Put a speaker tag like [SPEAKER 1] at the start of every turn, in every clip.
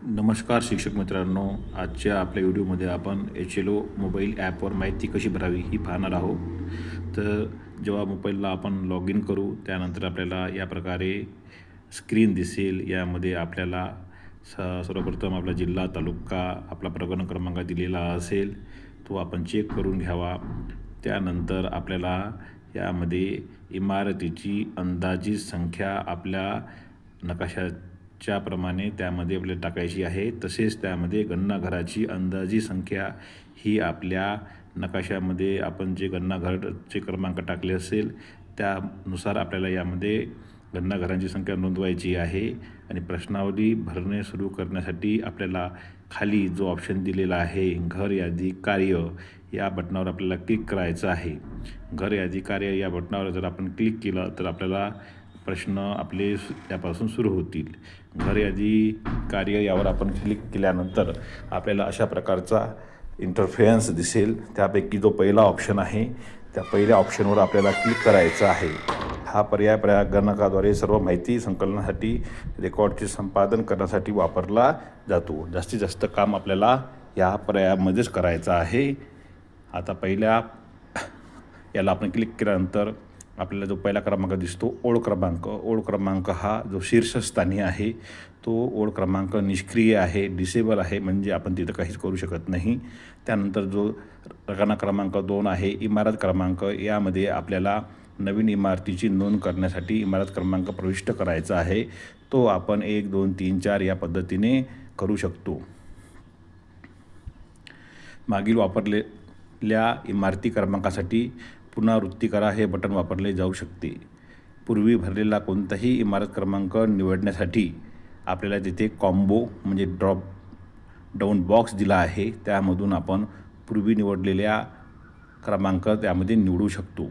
[SPEAKER 1] नमस्कार शिक्षक मित्रांनो. आजच्या आपल्या व्हिडिओमध्ये आपण HLO मोबाईल ॲपवर माहिती कशी भरावी ही पाहणार आहोत. तर जेव्हा मोबाईलला आपण लॉग इन करू त्यानंतर आपल्याला या प्रकारे स्क्रीन दिसेल. यामध्ये आपल्याला सर्वप्रथम आपला जिल्हा, तालुका, आपला प्रकरण क्रमांक दिलेला असेल तो आपण चेक करून घ्यावा. त्यानंतर आपल्याला यामध्ये इमारतीची अंदाजित संख्या आपल्या नकाशाच्या प्रमाणे त्यामध्ये आपल्याला टाकायची आहे. तसेच त्यामध्ये गणनाघराची अंदाजी संख्या ही आपल्या नकाशामध्ये आपण जे गणनाघरचे क्रमांक टाकले असेल त्यानुसार आपल्याला यामध्ये गणनाघरांची संख्या नोंदवायची आहे. आणि प्रश्नावली भरणे सुरू करण्यासाठी आपल्याला खाली जो ऑप्शन दिलेला आहे घर यादी कार्य या बटनावर आपल्याला क्लिक करायचं आहे. घर यादी कार्य या बटनावर जर आपण क्लिक केलं तर आपल्याला प्रश्न आपले त्यापासून सुरू होतील. घर यादी कार्य यावर आपण क्लिक केल्यानंतर आपल्याला अशा प्रकारचा इंटरफेरन्स दिसेल. त्यापैकी जो पहिला ऑप्शन आहे त्या पहिल्या ऑप्शनवर आपल्याला क्लिक करायचं आहे. हा पर्याय गणकाद्वारे सर्व माहिती संकलनासाठी रेकॉर्डचे संपादन करण्यासाठी वापरला जातो. जास्तीत जास्त काम आपल्याला या पर्यायामध्येच करायचं आहे. आता पहिल्या याला आपण क्लिक केल्यानंतर आपल्याला जो पहिला क्रमांक दिसतो ओळ क्रमांक हा जो शीर्षस्थानी आहे तो ओळ क्रमांक निष्क्रिय आहे, डिसेबल आहे, म्हणजे आपण तिथं काहीच करू शकत नाही. त्यानंतर जो रकाना क्रमांक 2 आहे इमारत क्रमांक, यामध्ये आपल्याला नवीन इमारतीची नोंद करण्यासाठी इमारत क्रमांक प्रविष्ट करायचा आहे. तो आपण 1, 2, 3, 4 या पद्धतीने करू शकतो. मागील वापरलेल्या इमारती क्रमांकासाठी पुनरावृत्ती करा हे बटन वापरले जाऊ शकते. पूर्वी भरलेला कोणताही इमारत क्रमांक निवडण्यासाठी आपल्याला तिथे कॉम्बो म्हणजे ड्रॉप डाऊन बॉक्स दिला आहे. त्यामधून आपण पूर्वी निवडलेल्या क्रमांक त्यामध्ये निवडू शकतो.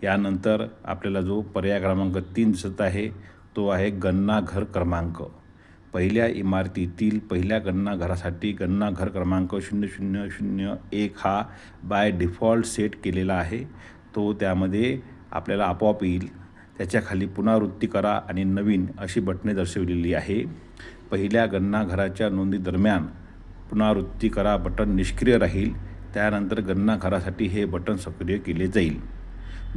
[SPEAKER 1] यानंतर आपल्याला जो पर्याय क्रमांक 3 दिसत आहे तो आहे गणनाघर क्रमांक. पहिल्या इमारतीतील पहिल्या गणनाघरासाठी गणनाघर क्रमांक 0001 हा बाय डिफॉल्ट सेट केलेला आहे. तो त्यामध्ये आपल्याला आपोआप येईल. त्याच्या खाली पुनरावृत्ती करा आणि नवीन अशी बटणे दर्शवलेली आहे. पहिल्या गणनाघराच्या नोंदीदरम्यान पुनरावृत्ती करा बटन निष्क्रिय राहील. त्यानंतर गणनाघरासाठी हे बटन सक्रिय केले जाईल.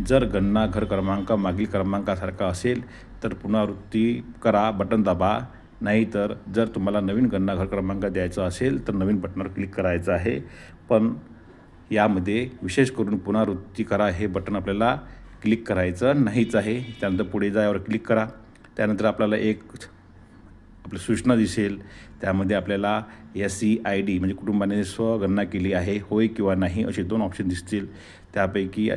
[SPEAKER 1] जर गणनाघर क्रमांक मागील क्रमांकासारखा असेल तर पुनरावृत्ती करा बटन दाबा. नाहीतर जर तुम्हाला नवीन गणनाघर क्रमांक द्यायचा असेल तर नवीन बटनावर क्लिक करायचं आहे. पण यामध्ये विशेष करून पुनरावृत्ती करा हे बटन आपल्याला क्लिक करायचं नाहीच आहे. त्यानंतर पुढे जा यावर क्लिक करा. त्यानंतर आपल्याला एक आपली सूचना दिसेल. त्यामध्ये आपल्याला SEID म्हणजे कुटुंबाने स्वगणना केली आहे होय किंवा नाही असे 2 ऑप्शन दिसतील. त्यापैकी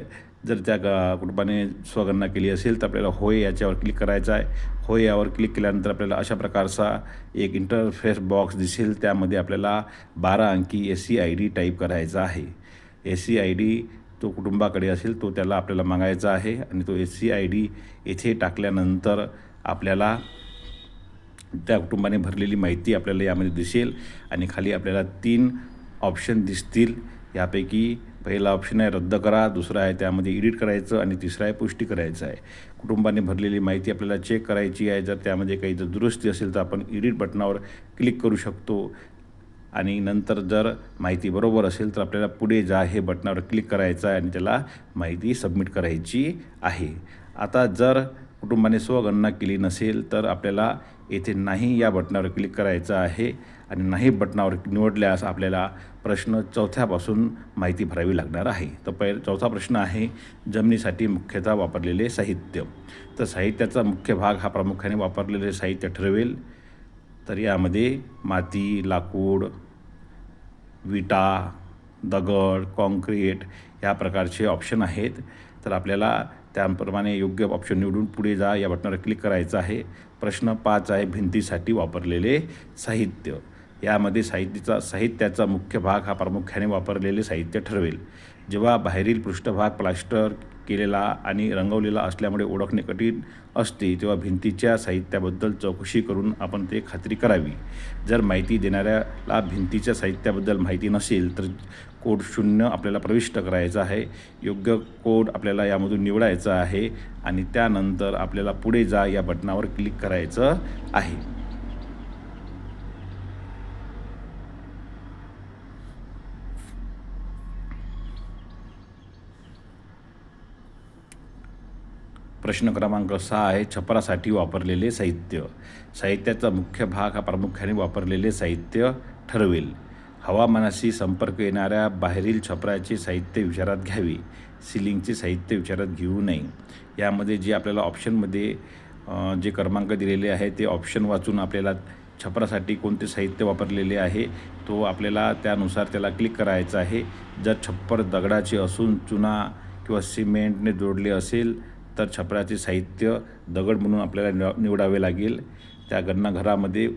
[SPEAKER 1] जर त्या कुटुंबाने स्वगणना केली असेल तर आपल्याला होय याच्यावर क्लिक करायचं आहे. होय यावर क्लिक केल्यानंतर आपल्याला अशा प्रकारचा एक इंटरफेस बॉक्स दिसेल. त्यामध्ये आपल्याला 12 अंकी SEID टाईप करायचा आहे. SEID तो कुटुंबाकडे असेल तो त्याला आपल्याला मागायचा आहे आणि तो SEID येथे टाकल्यानंतर आपल्याला त्या कुटुंबाने भरलेली माहिती आपल्याला यामध्ये दिसेल. आणि खाली आपल्याला 3 ऑप्शन दिसतील. यापैकी पहिला ऑप्शन आहे रद्द करा, दुसरा आहे त्यामध्ये एडिट करायचं आणि तिसरा आहे पुष्टी करायचं आहे. कुटुंबाने भरलेली माहिती आपल्याला चेक करायची आहे. जर त्यामध्ये काही जर दुरुस्ती असेल तर आपण एडिट बटनावर क्लिक करू शकतो. आणि नंतर जर माहिती बरोबर असेल तर आपल्याला पुढे जा हे बटनावर क्लिक करायचं आहे आणि त्याला माहिती सबमिट करायची आहे. आता जर कुटुंबाने स्वगणना केली नसेल तर आपल्याला येथे नाही या बटनावर क्लिक करायचं आहे. आणि नाही बटनावर निवडल्यास आपल्याला प्रश्न 4थ्यापासून माहिती भरावी लागणार आहे. तर चौथा प्रश्न आहे जमिनीसाठी मुख्यतः वापरलेले साहित्य. तर साहित्याचा मुख्य भाग हा प्रामुख्याने वापरलेले साहित्य ठरवेल. तर यामध्ये माती, लाकूड, विटा, दगड, कॉन्क्रीट या प्रकारचे ऑप्शन आहेत. तर आपल्याला त्याप्रमाणे योग्य ऑप्शन निवडून पुढे जा या बटनावर क्लिक करायचं आहे. प्रश्न 5 आहे भिंतीसाठी वापरलेले साहित्य. यामध्ये साहित्याचा मुख्य भाग हा प्रामुख्याने वापरलेले साहित्य ठरवेल. जेव्हा बाहेरील पृष्ठभाग प्लास्टर केलेला आणि रंगवलेला असल्यामुळे ओळखणे कठीण असते तेव्हा भिंतीच्या साहित्याबद्दल चौकशी करून आपण ते खात्री करावी. जर माहिती देणाऱ्याला भिंतीच्या साहित्याबद्दल माहिती नसेल तर कोड 0 आपल्याला प्रविष्ट करायचा आहे. योग्य कोड आपल्याला यामधून निवडायचा आहे आणि त्यानंतर आपल्याला पुढे जा या बटनावर क्लिक करायचं आहे. प्रश्न क्रमांक 6 आहे छपरासाठी वापरलेले साहित्य. साहित्याचा मुख्य भाग हा प्रामुख्याने वापरलेले साहित्य ठरवेल. हवामानाशी संपर्क येणाऱ्या बाहेरील छपराचे साहित्य विचारात घ्यावे. सिलिंगचे साहित्य विचारात घेऊ नये. यामध्ये जे आपल्याला ऑप्शनमध्ये जे क्रमांक दिलेले आहे ते ऑप्शन वाचून आपल्याला छपरासाठी कोणते साहित्य वापरलेले आहे तो आपल्याला त्यानुसार त्याला क्लिक करायचं आहे. जर छप्पर दगडाचे असून चुना किंवा सिमेंटने जोडले असेल तर छपराचे साहित्य दगड म्हणून आपल्याला निवडावे लागेल. त्या गणनाघरामध्ये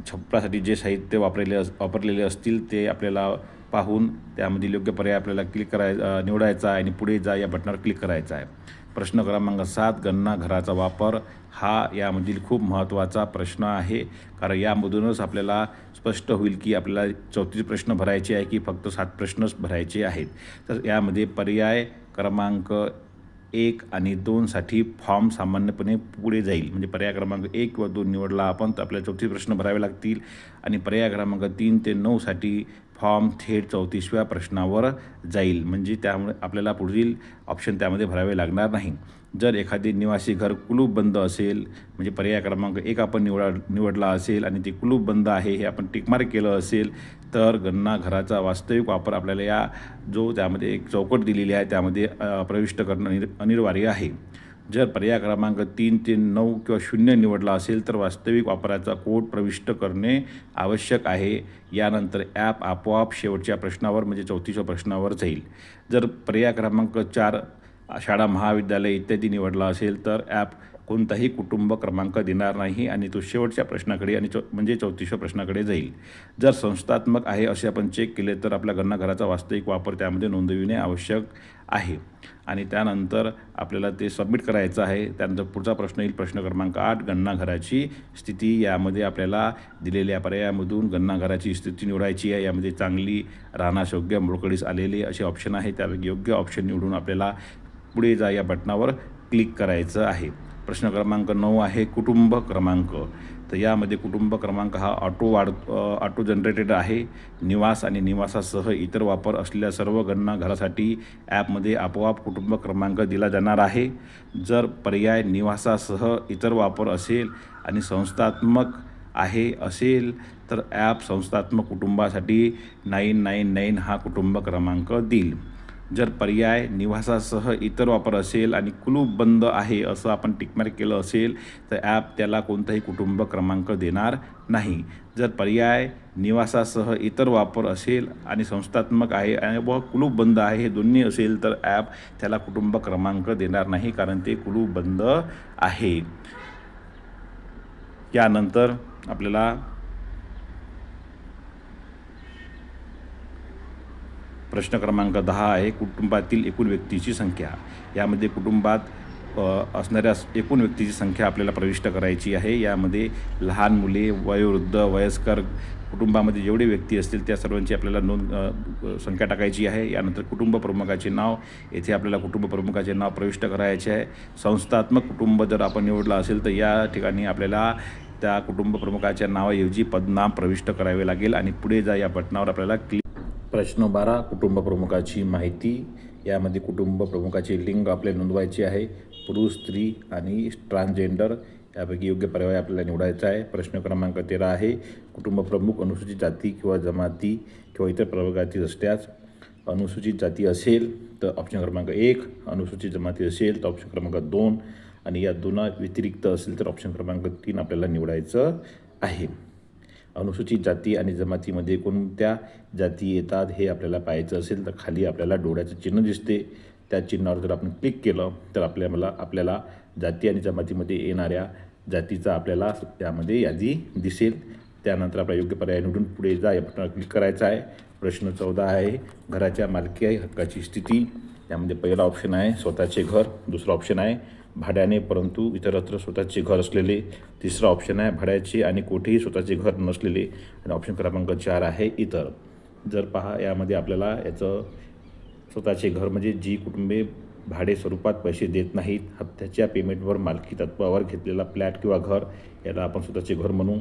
[SPEAKER 1] छपरासाठी जे साहित्य वापरलेले असतील ते आपल्याला पाहून त्यामधील योग्य पर्याय आपल्याला निवडायचा आहे आणि पुढे जा या बटनावर क्लिक करायचं आहे. प्रश्न क्रमांक 7 गणनाघराचा वापर हा यामधील खूप महत्त्वाचा प्रश्न आहे, कारण यामधूनच आपल्याला स्पष्ट होईल की आपल्याला 34 प्रश्न भरायचे आहे की फक्त 7 प्रश्नच भरायचे आहेत. तर यामध्ये पर्याय क्रमांक 1 आणि 2साठी फॉर्म सामान्यपणे पुढे जाईल. म्हणजे पर्याय क्रमांक 1 किंवा 2 निवडला आपण तर आपल्याला 34 प्रश्न भरावे लागतील आणि पर्याय क्रमांक 3 ते 9साठी फॉर्म थेट 34व्या प्रश्नावर जाईल. म्हणजे त्यामुळे आपल्याला पुढील ऑप्शन त्यामध्ये भरावे लागणार नाही. जर एखादे निवासी घर कुलूप बंद असेल म्हणजे पर्याय क्रमांक 1 आपण निवडला असेल आणि ते कुलूप बंद आहे हे आपण टिकमार्क केलं असेल तर गणनाघराचा वास्तविक वापर आपल्याला या जो त्यामध्ये एक चौकट दिलेली आहे त्यामध्ये प्रविष्ट करणं अनिवार्य आहे. जर पर्याय क्रमांक 3 ते 9 किंवा 0 निवडला असेल तर वास्तविक वापराचा कोड प्रविष्ट करणे आवश्यक आहे. यानंतर ॲप आपोआप शेवटच्या प्रश्नावर म्हणजे 34व्या प्रश्नावर जाईल. जर पर्याय क्रमांक 4 शाळा महाविद्यालय इत्यादी निवडला असेल तर ॲप कोणताही कुटुंब क्रमांक देणार नाही आणि तो शेवटच्या प्रश्नाकडे आणि म्हणजे 34व्या प्रश्नाकडे जाईल. जर संस्थात्मक आहे असे आपण चेक केले तर आपल्या गणनाघराचा वास्तविक वापर त्यामध्ये नोंदविणे आवश्यक आहे आणि त्यानंतर आपल्याला ते सबमिट करायचं आहे. त्यानंतर पुढचा प्रश्न येईल प्रश्न क्रमांक 8 गणनाघराची स्थिती. यामध्ये आपल्याला दिलेल्या पर्यायामधून गणनाघराची स्थिती निवडायची आहे. यामध्ये चांगली, राहण्यायोग्य, मोडकळीस आलेले असे ऑप्शन आहे. त्यापैकी योग्य ऑप्शन निवडून आपल्याला पुढे जा या बटनावर क्लिक करायचं आहे. प्रश्न क्रमांक 9 आहे कुटुंब क्रमांक. तर यामध्ये कुटुंब क्रमांक हा ऑटो जनरेटेड आहे. निवास आणि निवासासह इतर वापर असलेल्या सर्व गणनाघरासाठी ॲपमध्ये आपोआप कुटुंब क्रमांक दिला जाणार आहे. जर पर्याय निवासासह इतर वापर असेल आणि संस्थात्मक आहे असेल तर ॲप संस्थात्मक कुटुंबासाठी 999 हा कुटुंब क्रमांक देईल. जर पर्याय निवासासह इतर वापर असेल आणि कुलूप बंद आहे असं आपण टिकमार्क केलं असेल तर ॲप त्याला कोणताही कुटुंब क्रमांक देणार नाही. जर पर्याय निवासासह इतर वापर असेल आणि संस्थात्मक आहे आणि व कुलूप बंद आहे हे दोन्ही असेल तर ॲप त्याला कुटुंब क्रमांक देणार नाही कारण ते कुलूप बंद आहे. यानंतर आपल्याला प्रश्न क्रमांक 10 आहे कुटुंबातील एकूण व्यक्तीची संख्या. यामध्ये कुटुंबात असणाऱ्या एकूण व्यक्तीची संख्या आपल्याला प्रविष्ट करायची आहे. यामध्ये लहान मुले, वयोवृद्ध, वयस्कर कुटुंबामध्ये जेवढे व्यक्ती असतील त्या सर्वांची आपल्याला संख्या टाकायची आहे. यानंतर कुटुंब प्रमुखाचे नाव. येथे आपल्याला कुटुंब प्रमुखाचे नाव प्रविष्ट करायचे आहे. संस्थात्मक कुटुंब जर आपण निवडलं असेल तर या ठिकाणी आपल्याला त्या कुटुंब प्रमुखाच्या नावाऐवजी पदनाम प्रविष्ट करावे लागेल आणि पुढे जा या बटनावर आपल्याला क्लिक. प्रश्न 12 कुटुंब प्रमुखाची माहिती. यामध्ये कुटुंब प्रमुखाचे लिंग आपल्याला नोंदवायचे आहे. पुरुष, स्त्री आणि ट्रान्सजेंडर यापैकी योग्य पर्याय आपल्याला निवडायचा आहे. प्रश्न क्रमांक 13 आहे कुटुंब प्रमुख अनुसूचित जाती किंवा जमाती किंवा इतर प्रवर्गातील असल्यास. अनुसूचित जाती असेल तर ऑप्शन क्रमांक 1, अनुसूचित जमाती असेल तर ऑप्शन क्रमांक 2 आणि या दोन व्यतिरिक्त असेल तर ऑप्शन क्रमांक 3 आपल्याला निवडायचं आहे. अनुसूचित जाती आणि जमातीमध्ये कोणत्या जाती येतात हे आपल्याला पाहायचं असेल तर खाली आपल्याला डोळ्याचं चिन्ह दिसते. त्या चिन्हावर जर आपण क्लिक केलं तर आपल्याला जाती आणि जमातीमध्ये येणाऱ्या जातीचा आपल्याला त्यामध्ये यादी दिसेल. त्यानंतर आपला योग्य पर्याय निवडून पुढे जा या बटनावर क्लिक करायचा आहे. प्रश्न 14 आहे घराच्या मालकी हक्काची स्थिती. त्यामध्ये पहिला ऑप्शन आहे स्वतःचे घर. दुसरा ऑप्शन आहे भाड्याने परंतु इतरत्र स्वतःचे घर असलेले. तिसरा ऑप्शन आहे भाड्याचे आणि कोठेही स्वतःचे घर नसलेले आणि ऑप्शन क्रमांक 4 आहे इतर. जर पहा यामध्ये आपल्याला याचं स्वतःचे घर म्हणजे जी कुटुंबे भाडे स्वरूपात पैसे देत नाहीत, हप्त्याच्या पेमेंटवर मालकी तत्त्वावर घेतलेला फ्लॅट किंवा घर याला आपण स्वतःचे घर म्हणू.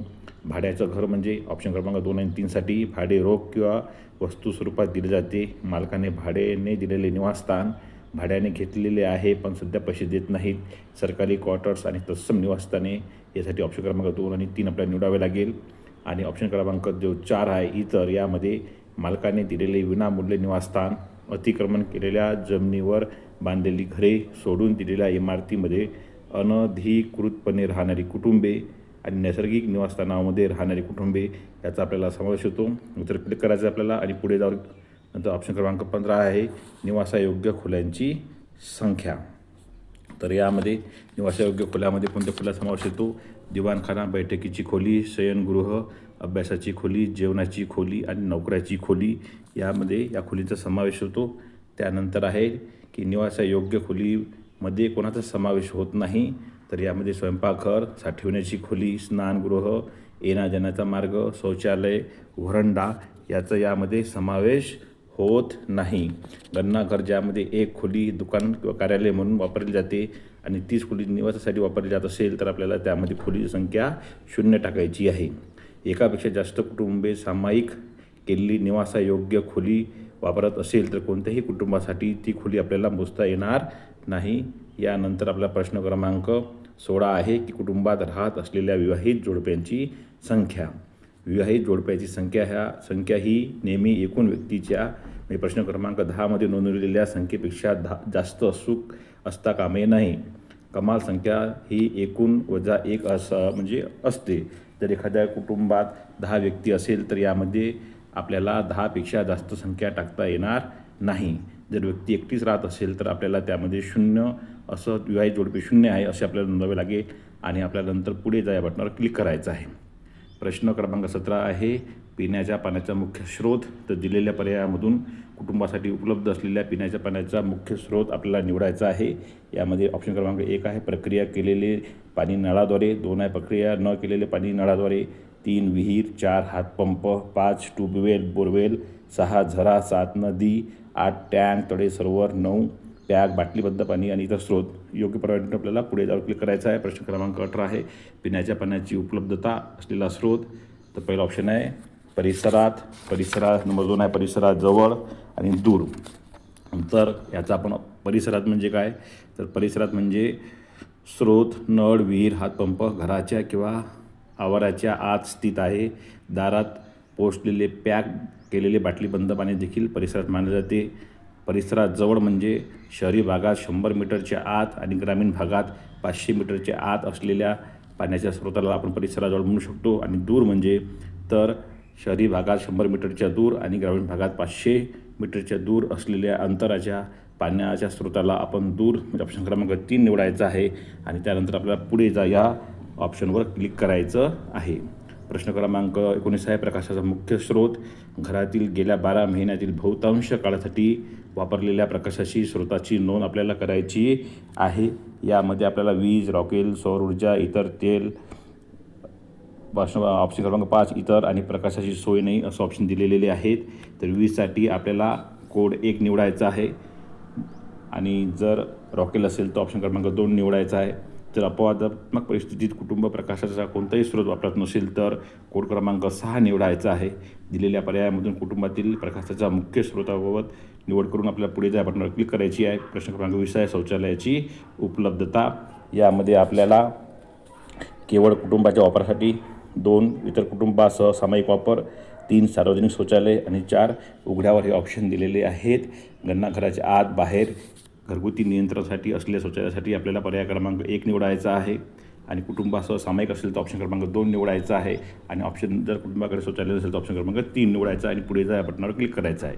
[SPEAKER 1] भाड्याचं घर म्हणजे ऑप्शन क्रमांक 2 आणि 3साठी भाडे रोख किंवा वस्तू स्वरूपात दिले जाते. मालकाने भाड्याने दिलेले निवासस्थान भाड्याने घेतलेले आहे पण सध्या पैसे देत नाहीत, सरकारी क्वार्टर्स आणि तत्सम निवासस्थाने, यासाठी ऑप्शन क्रमांक 2 आणि 3 आपल्याला निवडावे लागेल. आणि ऑप्शन क्रमांक जो 4 आहे इतर, यामध्ये मालकाने दिलेले विनामूल्य निवासस्थान, अतिक्रमण केलेल्या जमिनीवर बांधलेली घरे, सोडून दिलेल्या इमारतीमध्ये अनधिकृतपणे राहणारी कुटुंबे आणि नैसर्गिक निवासस्थानामध्ये राहणारी कुटुंबे याचा आपल्याला समावेश होतो. तर क्लिक करायचं आपल्याला आणि पुढे जाऊन नंतर ऑप्शन क्रमांक 15 आहे निवासायोग्य खोल्यांची संख्या. तर यामध्ये निवासायोग्य खोल्यामध्ये कोणत्या खोल्या समावेश येतो? दिवाणखाना, बैठकीची खोली, शयनगृह, अभ्यासाची खोली, जेवणाची खोली आणि नोकऱ्याची खोली, यामध्ये या खोलीचा समावेश होतो. त्यानंतर आहे की निवासायोग्य खोलीमध्ये कोणाचा समावेश होत नाही, तर यामध्ये स्वयंपाकघर, साठवण्याची खोली, स्नानगृह, येण्याजाण्याचा मार्ग, शौचालय, व्हरांडा याचा यामध्ये समावेश होत नाही. गणनाघर ज्यामध्ये एक खोली दुकान किंवा कार्यालय म्हणून वापरली जाते आणि 30 खोली निवासासाठी वापरली जात असेल तर आपल्याला त्यामध्ये खोलीची संख्या 0 टाकायची आहे. एकापेक्षा जास्त कुटुंबे सामायिक केलेली निवासायोग्य खोली वापरत असेल तर कोणत्याही कुटुंबासाठी ती खोली आपल्याला मोजता येणार नाही. यानंतर आपला प्रश्न क्रमांक 16 आहे की कुटुंबात राहत असलेल्या विवाहित जोडप्यांची संख्या. विवाहित जोडप्याची संख्या ही नेहमी एकूण व्यक्तीच्या म्हणजे प्रश्न क्रमांक 10 मध्ये नोंदवलेल्या संख्येपेक्षा जास्त असता कामे नाही. कमाल संख्या ही एकूण वजा 1 म्हणजे असते. जर एखाद्या कुटुंबात 10 व्यक्ती असेल तर यामध्ये आपल्याला 10पेक्षा जास्त संख्या टाकता येणार नाही. जर व्यक्ती एकटीच राहत असेल तर आपल्याला त्यामध्ये 0 असं विवाहित जोडपे 0 आहे असे आपल्याला नोंदवावे लागेल आणि आपल्याला नंतर पुढे जा या बटनावर क्लिक करायचं आहे. प्रश्न क्रमांक 17 आहे पिण्याच्या पाण्याचा मुख्य स्रोत. तर दिलेल्या पर्यायामधून कुटुंबासाठी उपलब्ध असलेल्या पिण्याच्या पाण्याचा मुख्य स्रोत आपल्याला निवडायचा आहे. यामध्ये ऑप्शन क्रमांक 1 आहे प्रक्रिया केलेले पाणी नळाद्वारे, 2 आहे प्रक्रिया न केलेले पाणी नळाद्वारे, 3 विहीर, 4 हातपंप, 5 ट्यूबवेल बोरवेल, 6 झरा, 7 नदी, 8 टँक तळे सरोवर, 9 पॅक बाटलीबद्ध पाणी आणि इतर स्रोत. योग्य पर्याय आपल्याला पुढे जाऊन क्लिक करायचा आहे. प्रश्न क्रमांक 18 आहे पिण्याच्या पाण्याची उपलब्धता असलेला स्रोत. तर पहिला ऑप्शन आहे परिसरात. नंबर 2 आहे परिसराजवळ आणि दूर. तर याचा आपण परिसरात म्हणजे काय, तर परिसरात म्हणजे स्रोत, नळ, विहीर, हातपंप घराच्या किंवा आवाराच्या आत स्थित आहे. दारात पोचलेले पॅक केलेले बाटलीबंद पाणी देखील परिसरात मानले जाते. परिसराजवळ म्हणजे शहरी भागात 100 मीटरच्या आत आणि ग्रामीण भागात 500 मीटरच्या आत असलेल्या पाण्याच्या स्रोताला आपण परिसराजवळ म्हणू शकतो. आणि दूर म्हणजे तर शहरी भागात 100 मीटरच्या दूर आणि ग्रामीण भागात 500 मीटरच्या दूर असलेल्या अंतराच्या पाण्याच्या स्रोताला आपण दूर म्हणजे ऑप्शन क्रमांक 3 निवडायचा आहे. आणि त्यानंतर आपल्याला पुढे जा या ऑप्शनवर क्लिक करायचं आहे. प्रश्न क्रमांक 19 आहे प्रकाशाचा मुख्य स्रोत. घरातील गेल्या 12 महिन्यातील बहुतांश काळासाठी वापरलेल्या प्रकाशाची स्रोताची नोंद आपल्याला करायची आहे. यामध्ये आपल्याला वीज, रॉकेल, सौर ऊर्जा, इतर तेल, ऑप्शन क्रमांक 5 इतर आणि प्रकाशाची सोय नाही असं ऑप्शन दिलेले आहेत. तर वीजसाठी आपल्याला कोड 1 निवडायचा आहे आणि जर रॉकेल असेल तर ऑप्शन क्रमांक 2 निवडायचा आहे. जर अपवादात्मक परिस्थितीत कुटुंब प्रकाशाचा कोणताही स्रोत वापरत नसेल तर कोड क्रमांक 6 निवडायचा आहे. दिलेल्या पर्यायामधून कुटुंबातील प्रकाशाचा मुख्य स्रोताबाबत निवड करून आपल्याला पुढे जा बटनावर क्लिक करायची आहे. प्रश्न क्रमांक 20 आहे शौचालयाची उपलब्धता. यामध्ये आपल्याला केवळ कुटुंबाच्या वापरासाठी, 2 इतर कुटुंबासह सामायिक वापर, 3 सार्वजनिक शौचालय आणि 4 उघड्यावर हे ऑप्शन दिलेले आहेत. गणनाघराच्या आत बाहेर घरगुती नियंत्रणासाठी असलेल्या शौचालयासाठी आपल्याला पर्याय क्रमांक 1 निवडायचा आहे आणि कुटुंबासह सामायिक असेल तर ऑप्शन क्रमांक 2 निवडायचा आहे आणि ऑप्शन जर कुटुंबाकडे शौचालय असेल तर ऑप्शन क्रमांक 3 निवडायचा आणि पुढे जा या बटनावर क्लिक करायचं आहे.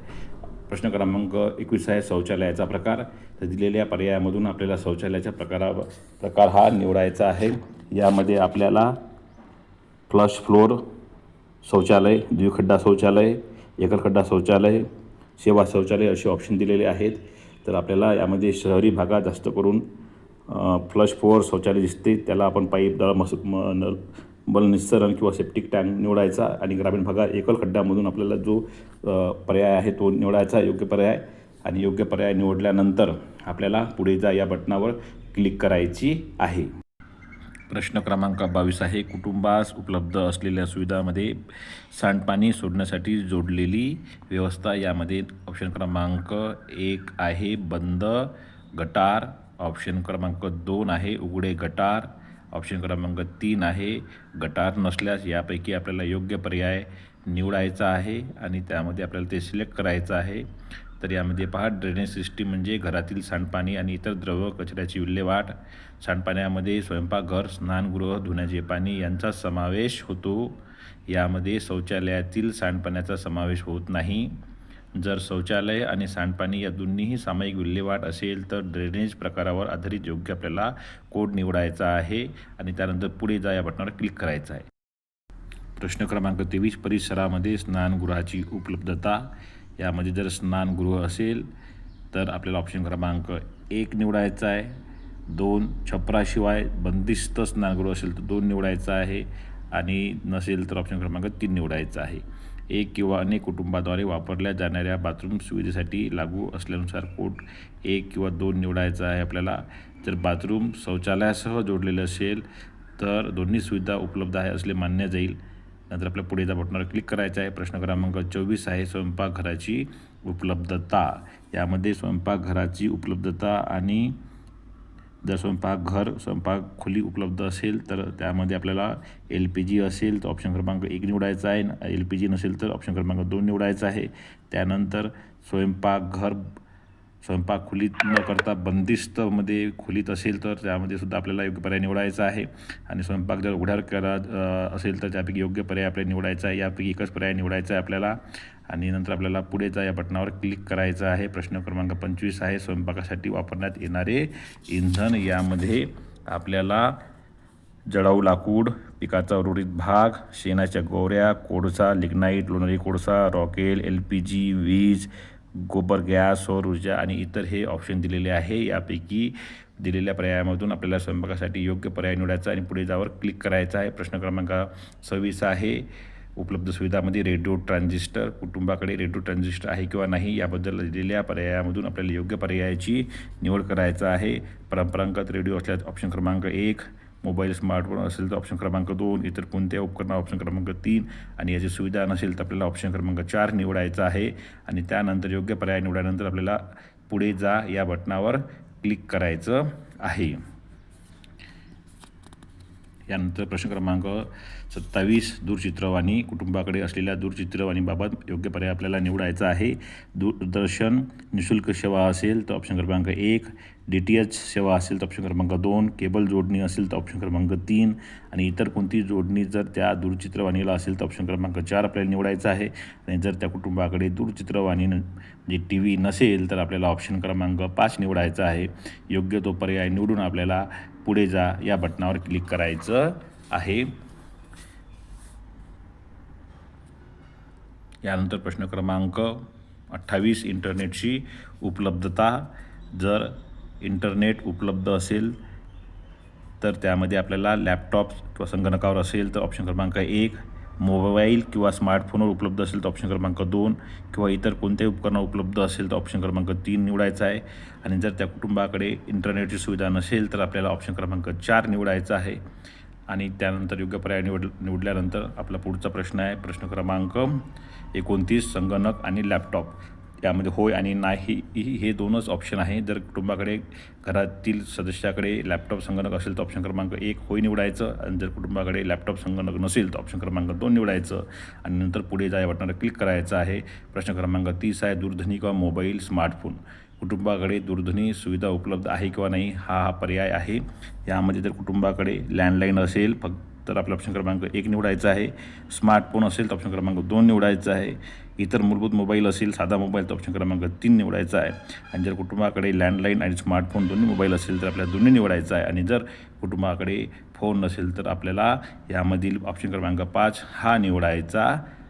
[SPEAKER 1] प्रश्न क्रमांक 21 आहे शौचालयाचा प्रकार. तर दिलेल्या पर्यायामधून आपल्याला शौचालयाचा प्रकार हा निवडायचा आहे. यामध्ये आपल्याला फ्लश फ्लोर शौचालय, द्विखड्डा शौचालय, एकलखड्डा शौचालय, सेवा शौचालय असे ऑप्शन दिलेले आहेत. तर आपल्याला यामध्ये शहरी भागात जास्त करून फ्लश फ्लोर शौचालय दिसते, त्याला आपण पाईप बल निस्सरण किंवा सेप्टिक टँक निवडायचा आणि ग्रामीण भागात एकल खड्ड्यामधून आपल्याला जो पर्याय आहे तो निवडायचा योग्य पर्याय. आणि योग्य पर्याय निवडल्यानंतर आपल्याला पुढे जा या बटनावर क्लिक करायची आहे. प्रश्न क्रमांक 22 आहे. कुटुंबास उपलब्ध असलेल्या सुविधामध्ये सांडपाणी सोडण्यासाठी जोडलेली व्यवस्था. यामध्ये ऑप्शन क्रमांक 1 आहे बंद गटार, ऑप्शन क्रमांक 2 आहे उघडे गटार, ऑप्शन क्रमांक 3 आहे गटार नसल्यास. यापैकी आपल्याला योग्य पर्याय निवडायचा आहे आणि त्यामध्ये आपल्याला ते सिलेक्ट करायचं आहे. तर यामध्ये पहा, ड्रेनेज सिस्टीम म्हणजे घरातील सांडपाणी आणि इतर द्रव कचऱ्याची विल्हेवाट. सांडपाण्यामध्ये स्वयंपाकघर, स्नानगृह, धुण्याचे पाणी यांचा समावेश होतो. यामध्ये शौचालयातील सांडपाण्याचा समावेश होत नाही. जर शौचालय आणि सांडपाणी या दोन्हीही सामायिक विल्हेवाट असेल तर ड्रेनेज प्रकारावर आधारित योग्य आपल्याला कोड निवडायचा आहे आणि त्यानंतर पुढे जा या बटनावर क्लिक करायचं आहे. प्रश्न क्रमांक 23, परिसरामध्ये स्नानगृहाची उपलब्धता. यामध्ये जर स्नानगृह असेल तर आपल्याला ऑप्शन क्रमांक 1 निवडायचा आहे. 2 छपराशिवाय बंदिस्त स्नानगृह असेल तर 2 निवडायचं आहे आणि नसेल तर ऑप्शन क्रमांक 3 निवडायचा आहे. 1 किंवा अनेक कुटुंबाद्वारे वापरल्या जाणाऱ्या बाथरूम सुविधेसाठी लागू असल्यानुसार कोड 1 किंवा 2 निवडायचा आहे आपल्याला. जर बाथरूम शौचालयासह जोडलेलं असेल तर दोन्ही सुविधा उपलब्ध आहे असले मानले जाईल. नंतर आपल्या पुढे जा बटनावर क्लिक करायचं आहे. प्रश्न क्रमांक 24 आहे स्वयंपाकघराची उपलब्धता. यामध्ये स्वयंपाकघराची उपलब्धता आणि जर स्वयंपाक खोली उपलब्ध असेल तर त्यामध्ये आपल्याला LPG असेल तर ऑप्शन क्रमांक 1 निवडायचा आहे. LPG नसेल तर ऑप्शन क्रमांक 2 निवडायचा आहे. त्यानंतर स्वयंपाक खोलीत न करता बंदिस्तमध्ये खोलीत असेल तर त्यामध्ये सुद्धा आपल्याला योग्य पर्याय निवडायचा आहे. आणि स्वयंपाक जर उघड्यावर करत असेल तर त्यापैकी योग्य पर्याय आपल्याला निवडायचा आहे. यापैकी एकच पर्याय निवडायचा आहे आपल्याला आणि नंतर आपल्याला पुढे जा या बटनावर क्लिक करायचं आहे. प्रश्न क्रमांक 25 आहे स्वयंपाकासाठी वापरण्यात येणारे इंधन. यामध्ये आपल्याला जळाऊ लाकूड, पिकाचा उर्वरित भाग, शेणाच्या गोवऱ्या, कोळसा, लिग्नाईट, लोणारी कोळसा, रॉकेल, LPG, वीज, गोबर गॅस, सौर ऊर्जा आणि इतर हे ऑप्शन दिलेले आहे. यापैकी दिलेल्या पर्यायामधून आपल्याला स्वयंपाकासाठी योग्य पर्याय निवडायचा आणि पुढे जावर क्लिक करायचा आहे. प्रश्न क्रमांक 26 आहे उपलब्ध सुविधामध्ये रेडिओ ट्रान्झिस्टर. कुटुंबाकडे रेडिओ ट्रान्झिस्टर आहे किंवा नाही याबद्दल दिलेल्या पर्यायामधून आपल्याला योग्य पर्यायाची निवड करायचं आहे. परंपरागत रेडिओ असल्यास ऑप्शन क्रमांक 1, मोबाईल स्मार्टफोन असेल तर ऑप्शन क्रमांक 2, इतर कोणत्याही उपकरण ऑप्शन क्रमांक 3 आणि याची सुविधा नसेल तर आपल्याला ऑप्शन क्रमांक 4 निवडायचा आहे. आणि त्यानंतर योग्य पर्याय निवडल्यानंतर आपल्याला पुढे जा या बटनावर क्लिक करायचं आहे. यानंतर प्रश्न क्रमांक 27 दूरचित्रवाणी. कुटुंबाकडे असलेल्या दूरचित्रवाणीबाबत योग्य पर्याय आपल्याला निवडायचा आहे. दूरदर्शन निःशुल्क सेवा असेल तर ऑप्शन क्रमांक 1, DTH सेवा असेल तर ऑप्शन क्रमांक 2, केबल जोडणी असेल तर ऑप्शन क्रमांक 3 आणि इतर कोणती जोडणी जर त्या दूरचित्रवाणीला असेल तर ऑप्शन क्रमांक 4 आपल्याला निवडायचा आहे. आणि जर त्या कुटुंबाकडे दूरचित्रवाणी म्हणजे TV नसेल तर आपल्याला ऑप्शन क्रमांक 5 निवडायचा आहे. योग्य तो पर्याय निवडून आपल्याला पुढे जा या बटनावर क्लिक करायचं आहे. यानंतर प्रश्न क्रमांक 28 इंटरनेटची उपलब्धता. जर इंटरनेट उपलब्ध असेल तर त्यामध्ये आपल्याला लॅपटॉप किंवा संगणकावर असेल तर ऑप्शन क्रमांक 1, मोबाईल किंवा स्मार्टफोनवर उपलब्ध असेल तर ऑप्शन क्रमांक 2 किंवा इतर कोणत्याही उपकरण उपलब्ध असेल तर ऑप्शन क्रमांक 3 निवडायचा आहे. आणि जर त्या कुटुंबाकडे इंटरनेटची सुविधा नसेल तर आपल्याला ऑप्शन क्रमांक 4 निवडायचा आहे. आणि त्यानंतर योग्य पर्याय निवडल्यानंतर आपला पुढचा प्रश्न आहे प्रश्न क्रमांक 29 संगणक आणि लॅपटॉप. यामध्ये होय आणि नाही हे 2च ऑप्शन आहे. जर कुटुंबाकडे घरातील सदस्याकडे लॅपटॉप संगणक असेल तर ऑप्शन क्रमांक 1 होय निवडायचं आणि जर कुटुंबाकडे लॅपटॉप संगणक नसेल तर ऑप्शन क्रमांक 2 निवडायचं आणि नंतर पुढे जा या बटनावर क्लिक करायचं आहे. प्रश्न क्रमांक 30 आहे दूरध्वनी किंवा मोबाईल स्मार्टफोन. कुटुंबाकडे दूरध्वनी सुविधा उपलब्ध आहे किंवा नाही हा पर्याय आहे. यामध्ये जर कुटुंबाकडे लँडलाईन असेल तर आपला ऑप्शन क्रमांक 1 निवडायचा आहे. स्मार्टफोन असेल तर ऑप्शन क्रमांक 2 निवडायचा आहे. इतर मूलभूत मोबाईल असेल साधा मोबाईल तर ऑप्शन क्रमांक 3 निवडायचा आहे. आणि जर कुटुंबाकडे लँडलाईन आणि स्मार्टफोन दोन्ही मोबाईल असेल तर आपल्याला दोन्ही निवडायचा आहे. आणि जर कुटुंबाकडे फोन नसेल तर आपल्याला यामधील ऑप्शन क्रमांक 5 हा निवडायचा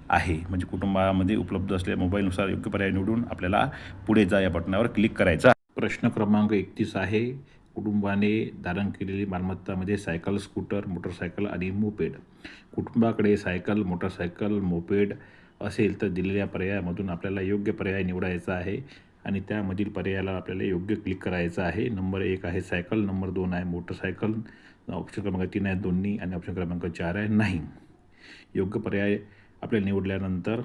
[SPEAKER 1] आहे. म्हणजे कुटुंबामध्ये उपलब्ध असलेल्या मोबाईलनुसार योग्य पर्याय निवडून आपल्याला पुढे जा या बटनावर क्लिक करायचा. प्रश्न क्रमांक 31 आहे कुटुंबाने धारण केलेली मालमत्तामध्ये सायकल, स्कूटर, मोटरसायकल आणि मोपेड. कुटुंबाकडे सायकल, मोटरसायकल, मोपेड असेल तर दिलेल्या पर्यायामधून आपल्याला योग्य पर्याय निवडायचा आहे आणि त्यामधील पर्यायाला आपल्याला योग्य क्लिक करायचं आहे. नंबर 1 आहे सायकल, नंबर 2 आहे मोटरसायकल, ऑप्शन क्रमांक 3 आहे दोन्ही आणि ऑप्शन क्रमांक 4 आहे नाही. योग्य पर्याय आपल्याला निवडल्यानंतर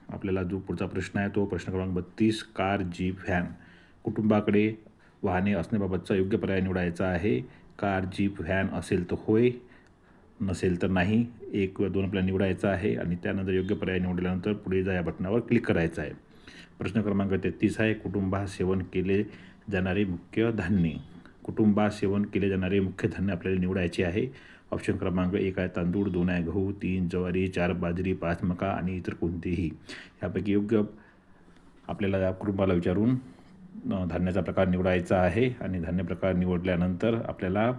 [SPEAKER 1] आपल्याला जो पुढचा प्रश्न आहे तो प्रश्न क्रमांक 32 कार, जीप, व्हॅन कुटुंबाकडे वाहने असण्याबाबतचा योग्य पर्याय निवडायचा आहे. कार, जीप, व्हॅन असेल तर होय, नसेल तर नाही. 1 किंवा 2 आपल्याला निवडायचा आहे आणि त्यानंतर योग्य पर्याय निवडल्यानंतर पुढे जा या बटनावर क्लिक करायचं आहे. प्रश्न क्रमांक 33 आहे कुटुंबात सेवन केले जाणारे मुख्य धान्य. कुटुंबात सेवन केले जाणारे मुख्य धान्य आपल्याला निवडायचे आहे. ऑप्शन क्रमांक 1 आहे तांदूळ, 2 आहे गहू, 3 ज्वारी, 4 बाजरी, 5 मका आणि इतर कोणतेही. यापैकी योग्य आपल्याला या कुटुंबाला विचारून धान्याचा प्रकार निवडायचा आहे आणि धान्य प्रकार निवडल्यानंतर आपल्याला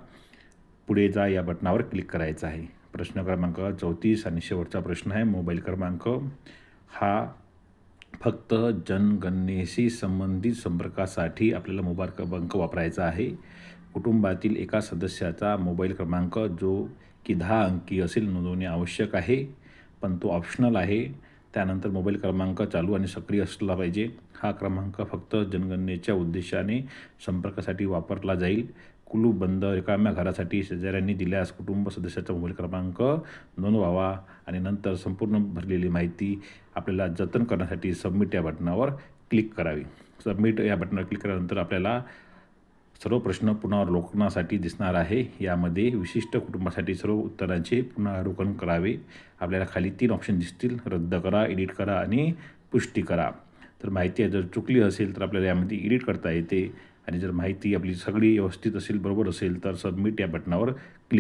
[SPEAKER 1] पुढे जा या बटनावर क्लिक करायचं आहे. प्रश्न क्रमांक 34 आणि शेवटचा प्रश्न आहे मोबाईल क्रमांक. हा फक्त जनगणनेशी संबंधित संपर्कासाठी आपल्याला मोबाईल क्रमांक वापरायचा आहे. कुटुंबातील एका सदस्याचा मोबाईल क्रमांक जो की 10 अंकी असेल नोंदवणे आवश्यक आहे, पण तो ऑप्शनल आहे. त्यानंतर मोबाईल क्रमांक चालू आणि सक्रिय असला पाहिजे. हा क्रमांक फक्त जनगणनेच्या उद्देशाने संपर्कासाठी वापरला जाईल. कुलूपबंद रिकाम्या घरासाठी शेजाऱ्यांनी दिल्यास कुटुंब सदस्याचा मोबाईल क्रमांक नोंदवावा आणि नंतर संपूर्ण भरलेली माहिती आपल्याला जतन करण्यासाठी सबमिट या बटनावर क्लिक करावी. सबमिट या बटनावर क्लिक केल्यानंतर आपल्याला सर्व प्रश्न पुनरावलोकनासाठी दिसणार आहे. यामध्ये विशिष्ट कुटुंबासाठी सर्व उत्तरांचे पुनरावलोकन करावे. आपल्याला खाली 3 ऑप्शन दिसतील, रद्द करा, एडिट करा आणि पुष्टी करा. तर माहिती जर चुकली असेल तर आपल्याला यामध्ये एडिट करता येते आणि जर माहिती आपली सगळी व्यवस्थित असेल, बरोबर असेल तर सबमिट या बटनावर क्लिक